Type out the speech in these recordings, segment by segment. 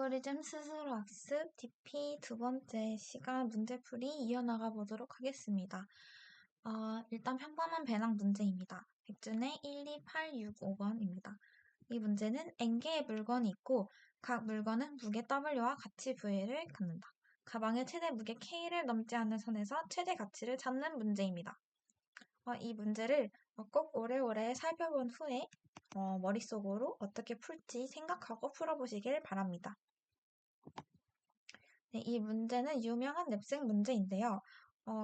알고리즘 스스로 학습 DP 두 번째 시간 문제풀이 이어나가 보도록 하겠습니다. 일단 평범한 배낭 문제입니다. 백준의 1, 2, 8, 6, 5번입니다. 이 문제는 N개의 물건이 있고 각 물건은 무게 W와 가치 V를 갖는다. 가방의 최대 무게 K를 넘지 않는 선에서 최대 가치를 찾는 문제입니다. 이 문제를 꼭 오래오래 살펴본 후에 머릿속으로 어떻게 풀지 생각하고 풀어보시길 바랍니다. 네, 이 문제는 유명한 냅생 문제인데요.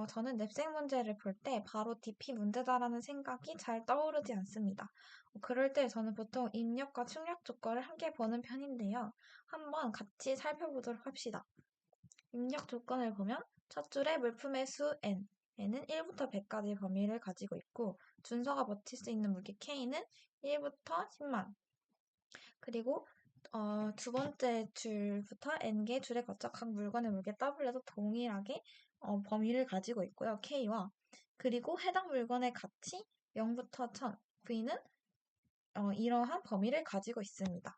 저는 냅생 문제를 볼 때 바로 DP 문제다라는 생각이 잘 떠오르지 않습니다. 그럴 때 저는 보통 입력과 출력 조건을 함께 보는 편인데요. 한번 같이 살펴보도록 합시다. 입력 조건을 보면 첫 줄에 물품의 수 n, n은 1부터 100까지 범위를 가지고 있고 준서가 버틸 수 있는 무게 k는 1부터 10만. 그리고 두 번째 줄부터 n개 줄에 거쳐 각 물건의 무게 W도 동일하게 범위를 가지고 있고요. K와 그리고 해당 물건의 가치 0부터 1000, V는 이러한 범위를 가지고 있습니다.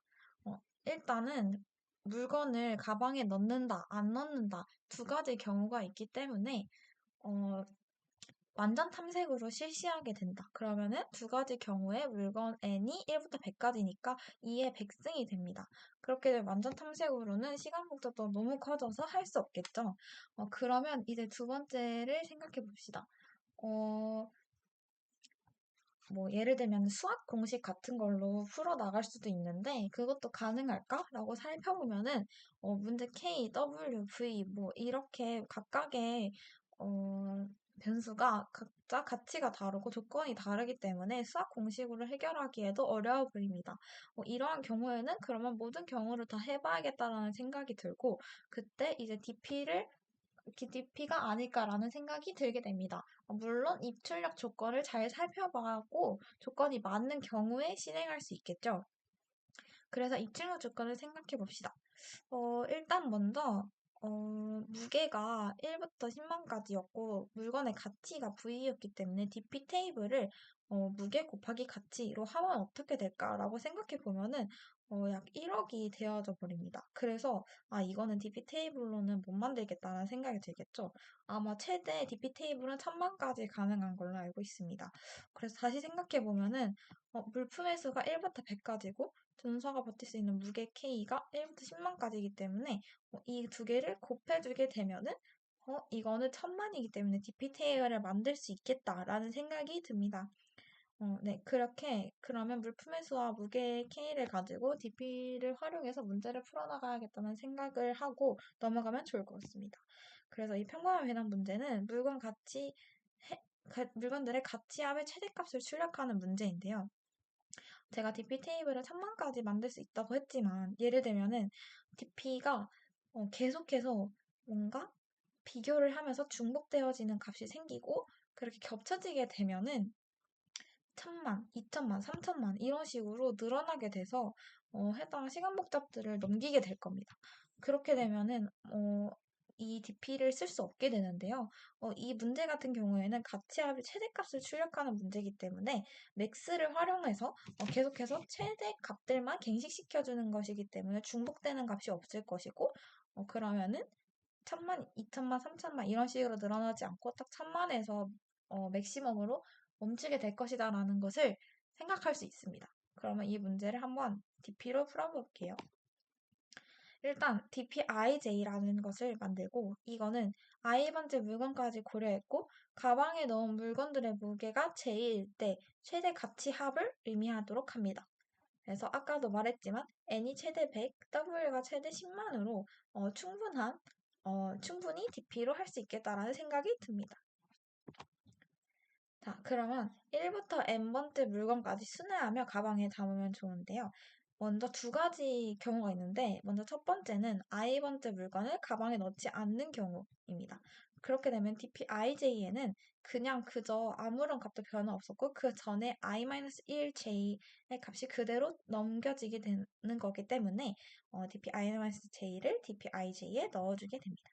일단은 물건을 가방에 넣는다, 안 넣는다 두 가지 경우가 있기 때문에 완전 탐색으로 실시하게 된다. 그러면은 두 가지 경우에 물건 n이 1부터 100까지니까 2의 100승이 됩니다. 그렇게 되면 완전 탐색으로는 시간 목적도 너무 커져서 할 수 없겠죠. 그러면 이제 두 번째를 생각해 봅시다. 예를 들면 수학 공식 같은 걸로 풀어 나갈 수도 있는데 그것도 가능할까라고 살펴보면은 문제 K, W, V 이렇게 각각의 변수가 각자 가치가 다르고 조건이 다르기 때문에 수학 공식으로 해결하기에도 어려워 보입니다. 이러한 경우에는 그러면 모든 경우를 다 해봐야겠다라는 생각이 들고 그때 이제 DP가 아닐까라는 생각이 들게 됩니다. 물론 입출력 조건을 잘 살펴봐고 조건이 맞는 경우에 실행할 수 있겠죠. 그래서 입출력 조건을 생각해 봅시다. 일단 먼저 무게가 1부터 10만까지였고 물건의 가치가 V였기 때문에 DP 테이블을 무게 곱하기 가치로 하면 어떻게 될까라고 생각해 보면은 약 1억이 되어져 버립니다. 그래서 이거는 DP 테이블로는 못 만들겠다는 생각이 들겠죠. 아마 최대 DP 테이블은 1000만까지 가능한 걸로 알고 있습니다. 그래서 다시 생각해 보면은 물품의 수가 1부터 100까지고 준서가 버틸 수 있는 무게 K가 1부터 10만까지이기 때문에 이 두 개를 곱해주게 되면은 이거는 1000만이기 때문에 DP 테이블을 만들 수 있겠다라는 생각이 듭니다. 네, 그렇게 그러면 물품의 수와 무게 K를 가지고 DP를 활용해서 문제를 풀어나가야겠다는 생각을 하고 넘어가면 좋을 것 같습니다. 그래서 이 평범한 배당 문제는 물건들의 가치합의 최대값을 출력하는 문제인데요. 제가 DP 테이블을 1000만까지 만들 수 있다고 했지만 예를 들면은 DP가 계속해서 뭔가 비교를 하면서 중복되어지는 값이 생기고 그렇게 겹쳐지게 되면은 1000만, 2000만, 3000만 이런 식으로 늘어나게 돼서 해당 시간 복잡들을 넘기게 될 겁니다. 그렇게 되면은 이 DP를 쓸 수 없게 되는데요. 이 문제 같은 경우에는 가치합의 최대값을 출력하는 문제이기 때문에 맥스를 활용해서 계속해서 최대 값들만 갱식시켜주는 것이기 때문에 중복되는 값이 없을 것이고 그러면은 1000만, 2000만, 3000만 이런 식으로 늘어나지 않고 딱 1000만에서 맥시멈으로 멈추게 될 것이다라는 것을 생각할 수 있습니다. 그러면 이 문제를 한번 DP로 풀어볼게요. 일단 DPIJ라는 것을 만들고 이거는 i번째 물건까지 고려했고 가방에 넣은 물건들의 무게가 J일 때 최대 가치 합을 의미하도록 합니다. 그래서 아까도 말했지만 n이 최대 100, w가 최대 10만으로 충분히 DP로 할 수 있겠다라는 생각이 듭니다. 자, 그러면 1부터 n번째 물건까지 순회하며 가방에 담으면 좋은데요. 먼저 두 가지 경우가 있는데 먼저 첫 번째는 i번째 물건을 가방에 넣지 않는 경우입니다. 그렇게 되면 DPIJ에는 그냥 그저 아무런 값도 변화 없었고 그 전에 i-1j의 값이 그대로 넘겨지게 되는 거기 때문에 DPI-j를 DPIJ에 넣어주게 됩니다.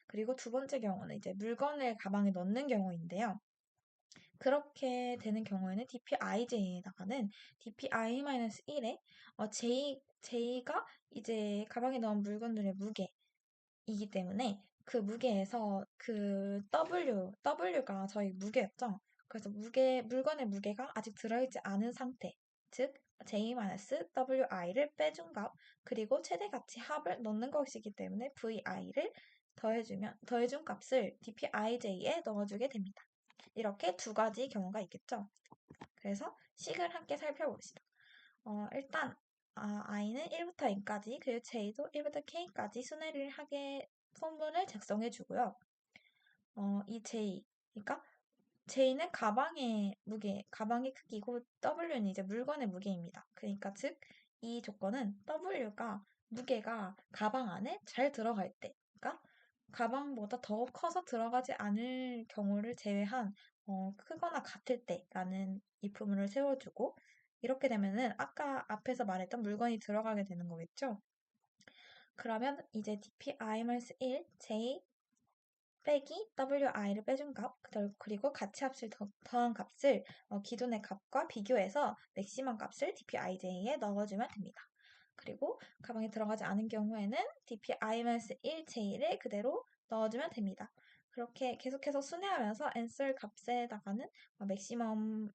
그리고 두 번째 경우는 이제 물건을 가방에 넣는 경우인데요. 그렇게 되는 경우에는 DPIJ에다가는 DPI-1에 J J가 이제 가방에 넣은 물건들의 무게이기 때문에 그 무게에서 그 W가 저희 무게였죠. 그래서 물건의 무게가 아직 들어있지 않은 상태, 즉 J-WI를 빼준 값, 그리고 최대 가치 합을 넣는 것이기 때문에 VI를 더해준 값을 dpij에 넣어주게 됩니다. 이렇게 두 가지 경우가 있겠죠. 그래서 식을 함께 살펴봅시다. 일단 i는 1부터 n까지 그리고 j도 1부터 k까지 순회를 하게 폼물을 작성해 주고요. 이 j, 그러니까 j는 가방의 크기고 w는 이제 물건의 무게입니다. 그러니까 즉 이 조건은 w가 무게가 가방 안에 잘 들어갈 때, 그러니까 가방보다 더 커서 들어가지 않을 경우를 제외한 크거나 같을 때라는 if문을 세워주고 이렇게 되면은 아까 앞에서 말했던 물건이 들어가게 되는 거겠죠? 그러면 이제 dpi-1 j 빼기 wi를 빼준 값 그리고 가치합을 더한 값을 기존의 값과 비교해서 맥시멈 값을 dpij에 넣어주면 됩니다. 그리고 가방에 들어가지 않은 경우에는 dpi-1j를 그대로 넣어주면 됩니다. 그렇게 계속해서 순회하면서 answer 값에다가는 맥시멈을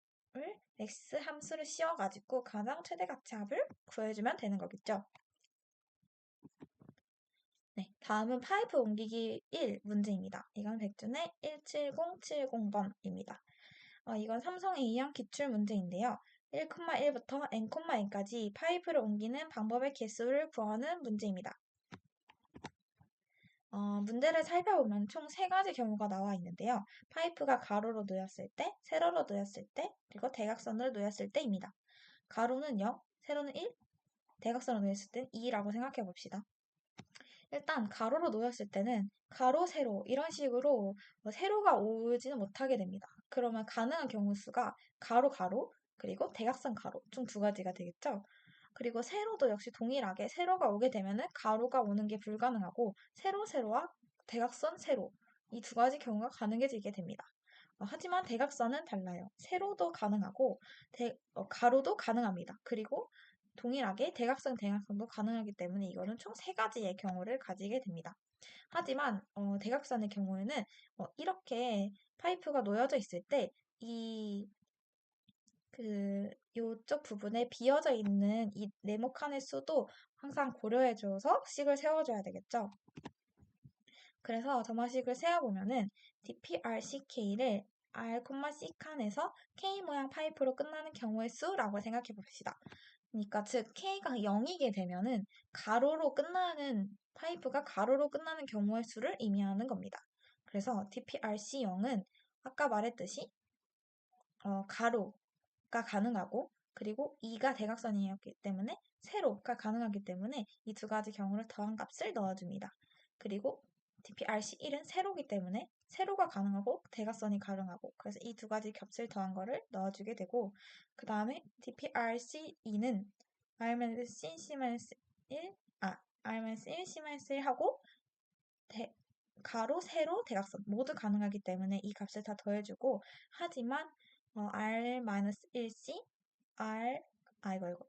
x 함수를 씌워가지고 가장 최대 가치 합을 구해주면 되는 거겠죠. 네, 다음은 파이프 옮기기 1 문제입니다. 이건 백준의 17070번입니다. 이건 삼성의 이형 기출 문제인데요. 1,1부터 n,n까지 파이프를 옮기는 방법의 개수를 구하는 문제입니다. 문제를 살펴보면 총 3가지 경우가 나와 있는데요. 파이프가 가로로 놓였을 때, 세로로 놓였을 때, 그리고 대각선으로 놓였을 때입니다. 가로는 0, 세로는 1, 대각선으로 놓였을 땐 2라고 생각해 봅시다. 일단 가로로 놓였을 때는 가로, 세로 이런 식으로 세로가 오지는 못하게 됩니다. 그러면 가능한 경우 수가 가로, 가로, 그리고 대각선 가로 총 2가지가 되겠죠. 그리고 세로도 역시 동일하게 세로가 오게 되면은 가로가 오는 게 불가능하고 세로, 세로와 대각선, 세로 이 2가지 경우가 가능해지게 됩니다. 하지만 대각선은 달라요. 세로도 가능하고 가로도 가능합니다. 그리고 동일하게 대각선, 대각선도 가능하기 때문에 이거는 총 3가지의 경우를 가지게 됩니다. 하지만 대각선의 경우에는 이렇게 파이프가 놓여져 있을 때 요쪽 부분에 비어져 있는 이 네모 칸의 수도 항상 고려해줘서 식을 세워줘야 되겠죠. 그래서 점화식을 세어보면은 DPRCK를 R, C 칸에서 K 모양 파이프로 끝나는 경우의 수라고 생각해 봅시다. 그러니까 즉 K가 0이게 되면은 파이프가 가로로 끝나는 경우의 수를 의미하는 겁니다. 그래서 DPRC0은 아까 말했듯이 가로가 가능하고 그리고 2가 대각선이었기 때문에 세로가 가능하기 때문에 이 2가지 경우를 더한 값을 넣어줍니다. 그리고 DPRC1은 세로기 때문에 세로가 가능하고 대각선이 가능하고 그래서 이 2가지 값을 더한 거를 넣어주게 되고 그 다음에 DPRC2는 R-C, C-1, R-1, C-1 하고 가로, 세로, 대각선 모두 가능하기 때문에 이 값을 다 더해주고 하지만 R-1C,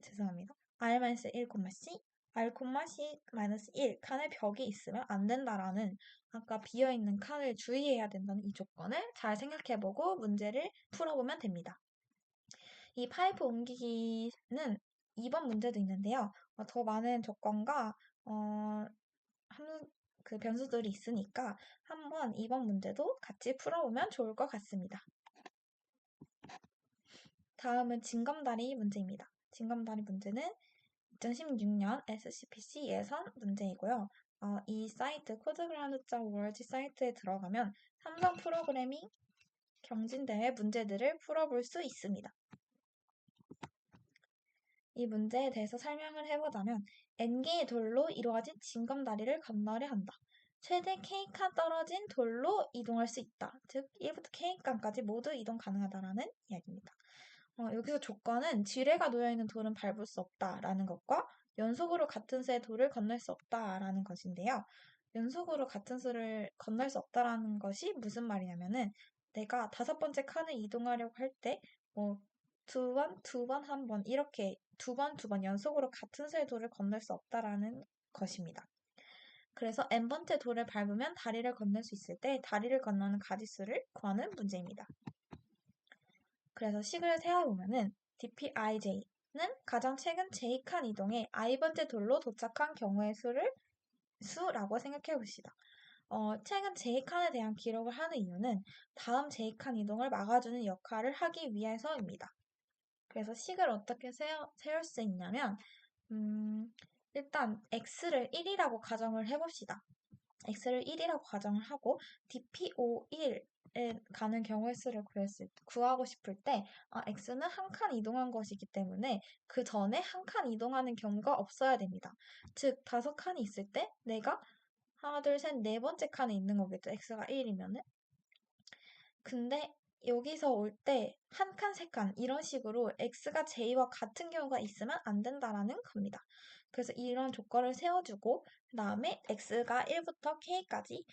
죄송합니다. R-1,C, R,C-1 칸의 벽이 있으면 안 된다라는 아까 비어있는 칸을 주의해야 된다는 이 조건을 잘 생각해보고 문제를 풀어보면 됩니다. 이 파이프 옮기기는 2번 문제도 있는데요. 더 많은 조건과 변수들이 있으니까 한번 2번 문제도 같이 풀어보면 좋을 것 같습니다. 다음은 징검다리 문제입니다. 징검다리 문제는 2016년 SCPC 예선 문제이고요. 이 사이트 codeground.org 사이트에 들어가면 삼성 프로그래밍 경진대회 문제들을 풀어볼 수 있습니다. 이 문제에 대해서 설명을 해보자면 N개의 돌로 이루어진 징검다리를 건너려 한다. 최대 K칸 떨어진 돌로 이동할 수 있다. 즉 1부터 K칸까지 모두 이동 가능하다라는 이야기입니다. 여기서 조건은 지뢰가 놓여있는 돌은 밟을 수 없다라는 것과 연속으로 같은 수의 돌을 건널 수 없다라는 것인데요. 연속으로 같은 수를 건널 수 없다라는 것이 무슨 말이냐면은 내가 5번째 칸을 이동하려고 할 때 두 번, 두 번, 한 번 이렇게 두 번 연속으로 같은 수의 돌을 건널 수 없다라는 것입니다. 그래서 n번째 돌을 밟으면 다리를 건널 수 있을 때 다리를 건너는 가지수를 구하는 문제입니다. 그래서 식을 세어보면은 dpij는 가장 최근 j칸 이동에 i번째 돌로 도착한 경우의 수라고 생각해 봅시다. 최근 j칸에 대한 기록을 하는 이유는 다음 j칸 이동을 막아주는 역할을 하기 위해서입니다. 그래서 식을 어떻게 세울 수 있냐면 일단 x를 1이라고 가정을 해봅시다. x를 1이라고 가정을 하고 dpo1에 가는 경우의 수를 구하고 싶을 때 x는 한 칸 이동한 것이기 때문에 그 전에 한 칸 이동하는 경우가 없어야 됩니다. 즉 5칸이 있을 때 내가 하나, 둘, 셋, 네 번째 칸에 있는 거겠죠. x가 1이면은. 근데 여기서 올 때 한 칸, 세 칸 이런 식으로 x가 j와 같은 경우가 있으면 안 된다라는 겁니다. 그래서 이런 조건을 세워주고 그 다음에 x가 1부터 k까지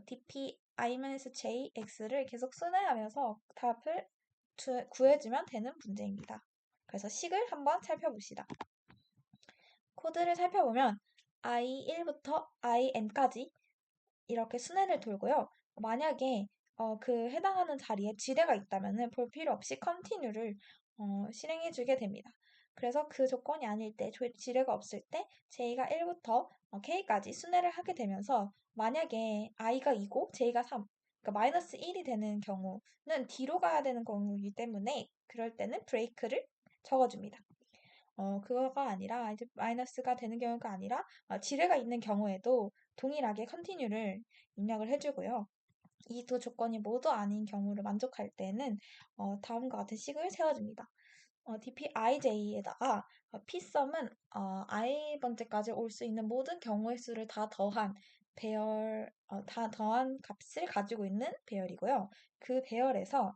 dpi-j x를 계속 순회하면서 답을 구해주면 되는 문제입니다. 그래서 식을 한번 살펴봅시다. 코드를 살펴보면 i1부터 in까지 이렇게 순회를 돌고요. 만약에 그 해당하는 자리에 지뢰가 있다면 볼 필요 없이 컨티뉴를 실행해주게 됩니다. 그래서 그 조건이 아닐 때, 지뢰가 없을 때 j가 1부터 k까지 순회를 하게 되면서 만약에 i가 2고 j가 3, 그러니까 마이너스 1이 되는 경우는 뒤로 가야 되는 경우이기 때문에 그럴 때는 브레이크를 적어줍니다. 그거가 아니라 이제 마이너스가 되는 경우가 아니라 지뢰가 있는 경우에도 동일하게 컨티뉴를 입력을 해주고요. 이 두 조건이 모두 아닌 경우를 만족할 때는 다음과 같은 식을 세워줍니다. dpij에다가 psum은 i번째까지 올 수 있는 모든 경우의 수를 다 더한 값을 가지고 있는 배열이고요. 그 배열에서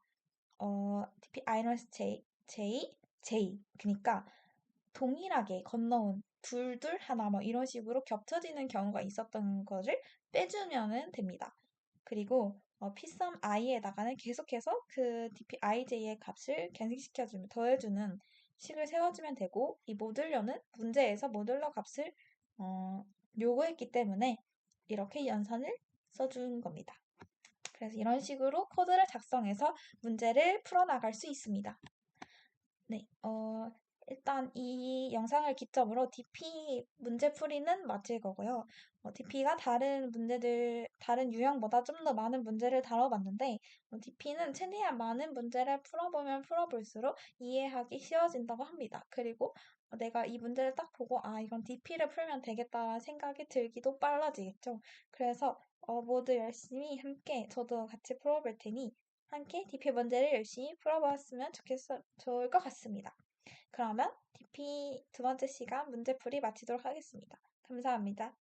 dp-j, 그러니까 동일하게 건너온 둘둘 하나 뭐 이런 식으로 겹쳐지는 경우가 있었던 것을 빼주면 됩니다. 그리고 psum i에다가는 계속해서 그 dpij의 값을 갱식시켜주면 더해주는 식을 세워주면 되고 이 모듈러는 문제에서 모듈러 값을 요구했기 때문에 이렇게 연산을 써준 겁니다. 그래서 이런 식으로 코드를 작성해서 문제를 풀어나갈 수 있습니다. 네, 일단 이 영상을 기점으로 DP 문제풀이는 마칠 거고요. DP가 다른 유형보다 좀 더 많은 문제를 다뤄봤는데, DP는 최대한 많은 문제를 풀어보면 풀어볼수록 이해하기 쉬워진다고 합니다. 그리고 내가 이 문제를 딱 보고, 이건 DP를 풀면 되겠다 생각이 들기도 빨라지겠죠. 그래서 모두 열심히 함께 저도 같이 풀어볼 테니 함께 DP 문제를 열심히 풀어보았으면 좋을 것 같습니다. 그러면 DP 두 번째 시간 문제풀이 마치도록 하겠습니다. 감사합니다.